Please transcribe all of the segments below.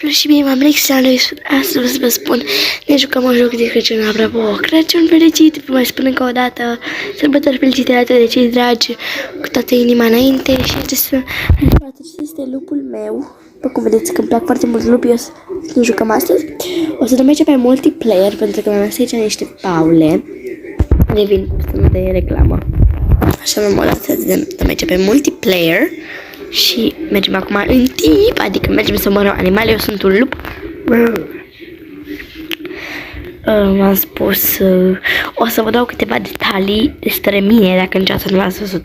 și bine, m-am Alex, astăzi să vă spun, ne jucăm un joc de Crăciun, apropo, Crăciun fericit, vă mai spun încă o dată, sărbători fericite de cei dragi, cu toată inima înainte și acesta este lupul meu, după cum vedeți că îmi plac foarte mult lupi, o să ne jucăm astăzi, o să dăm aici pe multiplayer, pentru că mi-am lăsat aici niște paule, revin, să nu de reclamă, așa mi-am lăsat să dăm aici pe multiplayer. Și mergem acum în tip, adică mergem să omorăm animale, eu sunt un lup. V-am spus, o să vă dau câteva detalii despre mine, dacă niciodată nu l-ați văzut.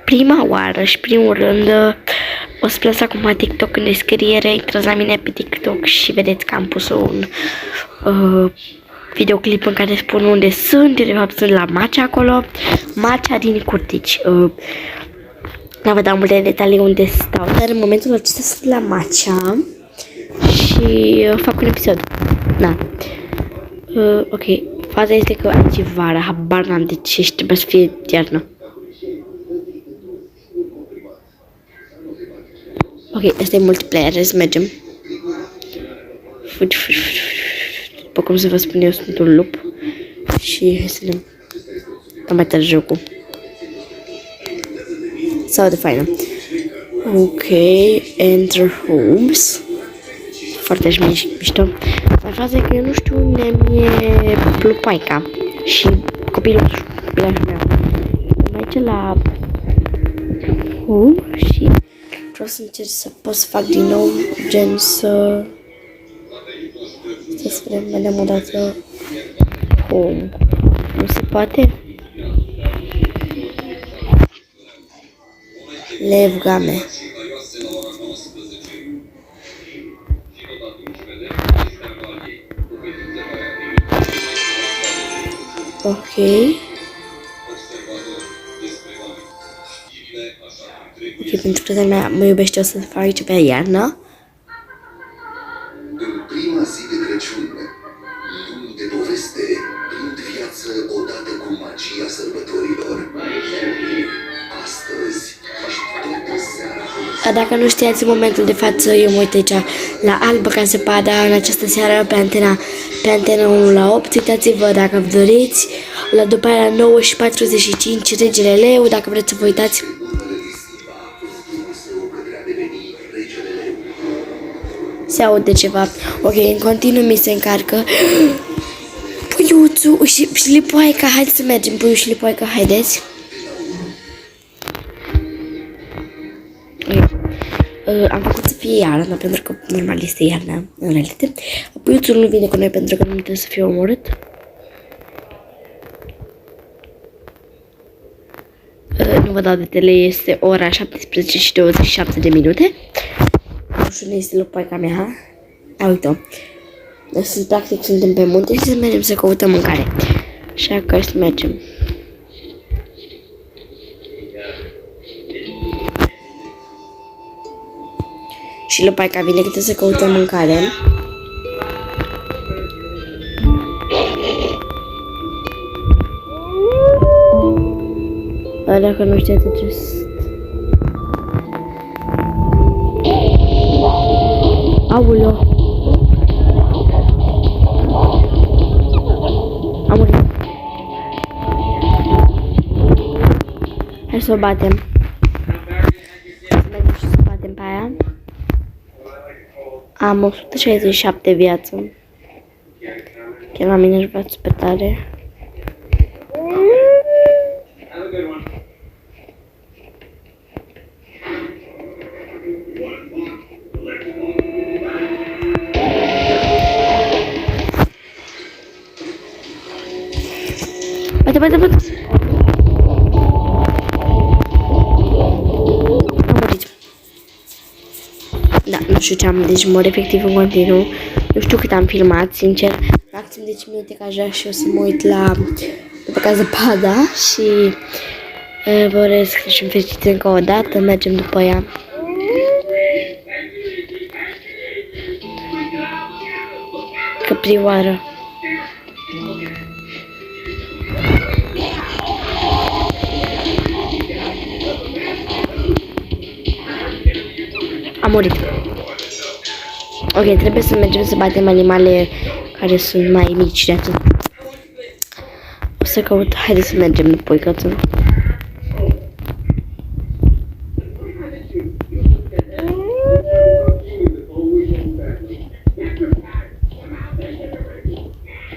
Prima oară și primul rând, o să las acum TikTok în descriere, intrați la mine pe TikTok și vedeți că am pus un videoclip în care spun unde sunt, eu de fapt sunt la Macea acolo, Macea din Curtici. Nu vă dau multe detalii unde stau, dar în momentul acesta sunt la Macea și fac un episod. Da. Ok, faza este că aici e vara, habar n-am de ce și trebuie să fie iarnă. Ok, asta e multiplayer, hai să mergem. După cum să vă spun, eu sunt un lup și hai să ne am mai tare jocul. Sau de faină. Ok, enter homes. Foarte mișto. Dar faza e că eu nu știu unde mi-e plupaica și copilașul meu. Aici la home și vreau să încerc să pot să fac din nou gen să vedem o dată home. Nu se poate? Lev game. Ok. Ok, pentru că mea mă iubește, o să fac aici pe iarnă. În prima zi de Crăciun, luni de poveste, prind viață odată cu magia sărbătorilor. Astăzi, toată seara... Dacă nu știați, în momentul de față, eu mă uit aici la Albă ca zăpada în această seară pe antena 1 la 8. Uitați-vă dacă vă doriți. La după aia la 9 și 45 Regele Leu, dacă vreți să vă uitați. Se aude ceva. Ok, în continuu mi se încarcă. Puiuțul și lipoaica, haideți să mergem, puiul și lipoaica, haideți. Am făcut să fie iarnă, pentru că normal este iarna, în realitate. Puiuțul nu vine cu noi pentru că nu trebuie să fie omorât. Nu vă dau detalii, este ora 17 și 27 de minute. Nu știu, este lipoaica mea. Uite-o. Practic suntem pe munte și să mergem să căutăm mâncare. Așa că să mergem. Și lupaica vine că trebuie să căutăm mâncare. Dacă nu știați acest... Aulă! Am murit. Hai să o batem. Să mergem și să batem pe aia. Am 167 viață. Chiar la mine își va super tare. Bate. Am murit. Da, nu știu ce am, deci mor efectiv în continuu. Nu știu cât am filmat, sincer. Maxim 10 minute ca așa și o să mă uit la după ca zăpada și vă urez Crăciun fericit încă o dată, mergem după ea. Căprioară. Am murit. Ok, trebuie să mergem să batem animale care sunt mai mici de atât. O să caut, haideți să mergem înapoi, cățul.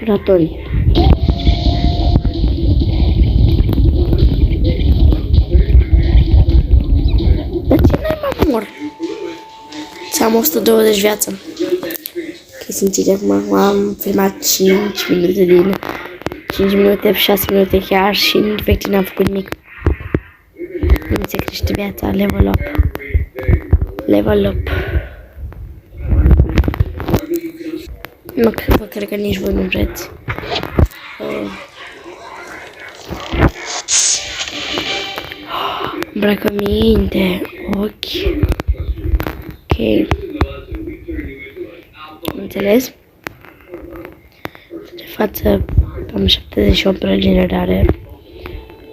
Ratoni. Dar ce n-ai mă mor? Să am 120 viață. Ok, simțiți acum am filmat 5 minute din 5 minute, 6 minute chiar și efectiv n-am făcut nimic. Nu se crește viața, level up. Level up. Mă cred că nici voi nu vreți. Îmbrăcăminte, ochi. Ok. Înțeles? De față am 78 pe regenerare.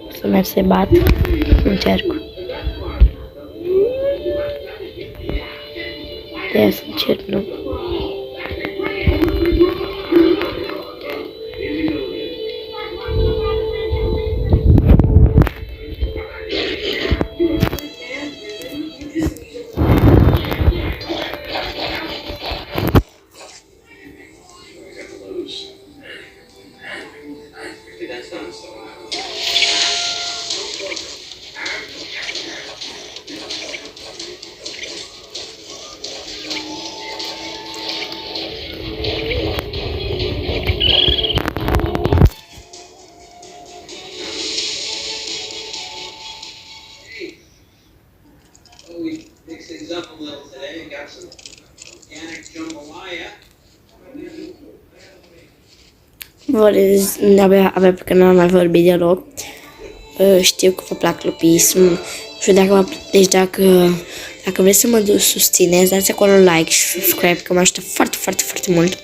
O să merg să-i bat. Încerc. De aia să încerc, nu? Abia pe canal mai vorbit deloc. Știu că vă plac lopism. Nu știu dacă deci dacă vreți să mă susțineți, dați acolo like și subscribe, că mă ajută foarte, foarte, foarte mult.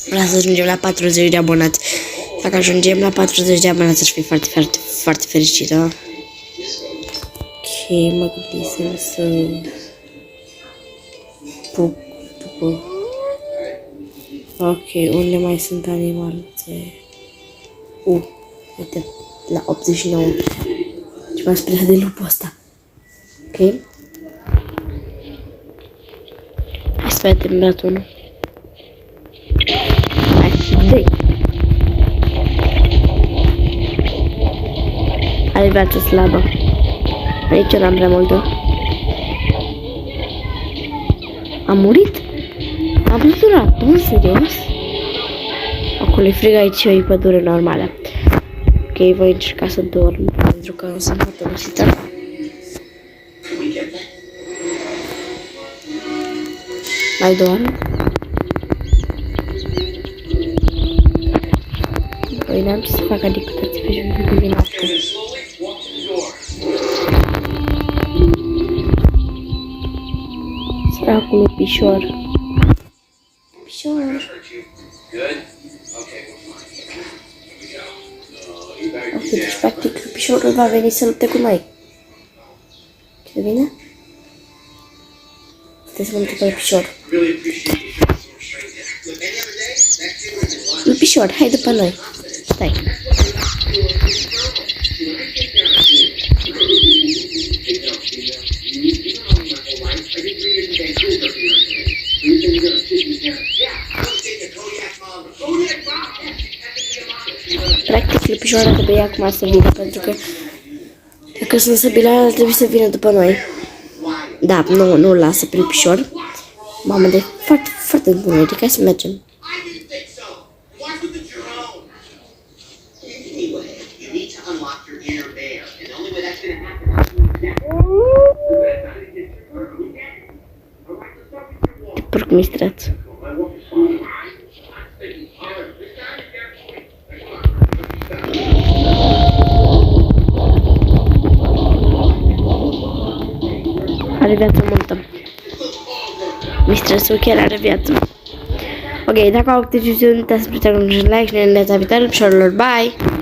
Vreau să ajungem la 40 de abonați. Dacă ajungem la 40 de abonați, aș fi foarte, foarte, foarte fericită. Ok, mă gândisem să pup după. Ok, unde mai sunt animaluțe? Uite, la 89. Ce m-a speriat de lupul ăsta. Ok. Hai să vedem bratonul. Hai, dă-i. Are viață slabă. Aici n-am prea multă. Am murit? Am pluturat, nu, serios? Acolo e frig, aici e pădure normală. Ok, voi încerca să dorm, pentru că sunt foarte obosită. Mai dorm? Păi n-am ce să fac, adică toți pe jur de noapte. Săracul pișor. Pișor. Ok, deci practic pișorul va veni să lupte cu noi. Ce bine? Trebuie să mă duc pe pișor. Pișor, hai după noi. Stai. Practic, lupișoara trebuie acum să vină, pentru că dacă sunt săbilară, trebuie să vină după noi. Da, nu lasă pe lupișor. Mamă, de foarte, foarte bună, adică hai să mergem. De porc mistreț. Are viață multă. Mistrețul chiar are viață. Ok, dacă au câte viziuni, dați-mi like și ne vedem la viitorul. Bye!